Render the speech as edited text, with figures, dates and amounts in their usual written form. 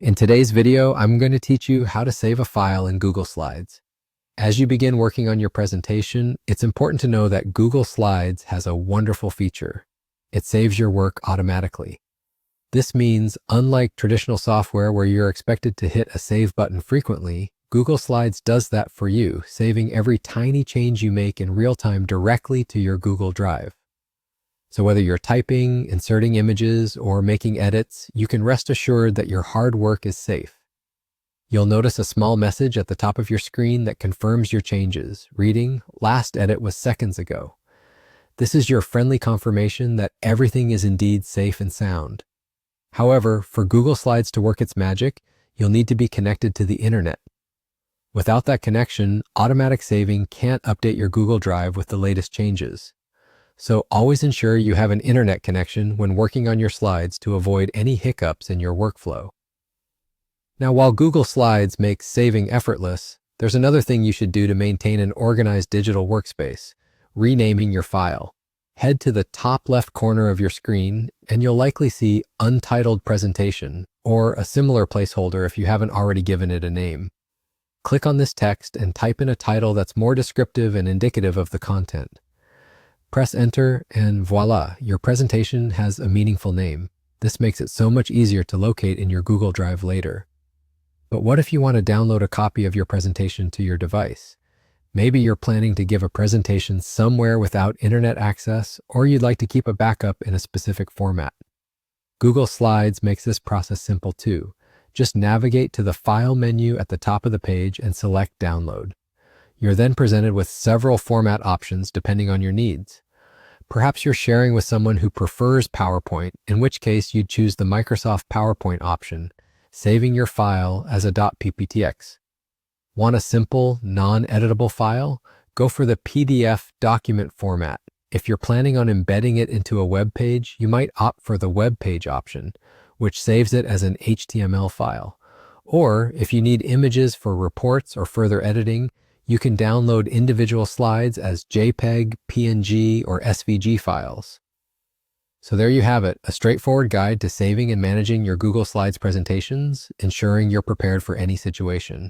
In today's video, I'm going to teach you how to save a file in Google Slides. As you begin working on your presentation, it's important to know that Google Slides has a wonderful feature. It saves your work automatically. This means, unlike traditional software where you're expected to hit a save button frequently, Google Slides does that for you, saving every tiny change you make in real time directly to your Google Drive. So whether you're typing, inserting images, or making edits, you can rest assured that your hard work is safe. You'll notice a small message at the top of your screen that confirms your changes, reading, "Last edit was seconds ago." This is your friendly confirmation that everything is indeed safe and sound. However, for Google Slides to work its magic, you'll need to be connected to the internet. Without that connection, automatic saving can't update your Google Drive with the latest changes. So always ensure you have an internet connection when working on your slides to avoid any hiccups in your workflow. Now, while Google Slides makes saving effortless, there's another thing you should do to maintain an organized digital workspace: renaming your file. Head to the top left corner of your screen, and you'll likely see Untitled Presentation, or a similar placeholder if you haven't already given it a name. Click on this text and type in a title that's more descriptive and indicative of the content. Press enter and voila, your presentation has a meaningful name. This makes it so much easier to locate in your Google Drive later. But what if you want to download a copy of your presentation to your device? Maybe you're planning to give a presentation somewhere without internet access, or you'd like to keep a backup in a specific format. Google Slides makes this process simple too. Just navigate to the File menu at the top of the page and select Download. You're then presented with several format options depending on your needs. Perhaps you're sharing with someone who prefers PowerPoint, in which case you'd choose the Microsoft PowerPoint option, saving your file as a .pptx. Want a simple, non-editable file? Go for the PDF document format. If you're planning on embedding it into a web page, you might opt for the web page option, which saves it as an HTML file. Or if you need images for reports or further editing, you can download individual slides as JPEG, PNG, or SVG files. So there you have it, a straightforward guide to saving and managing your Google Slides presentations, ensuring you're prepared for any situation.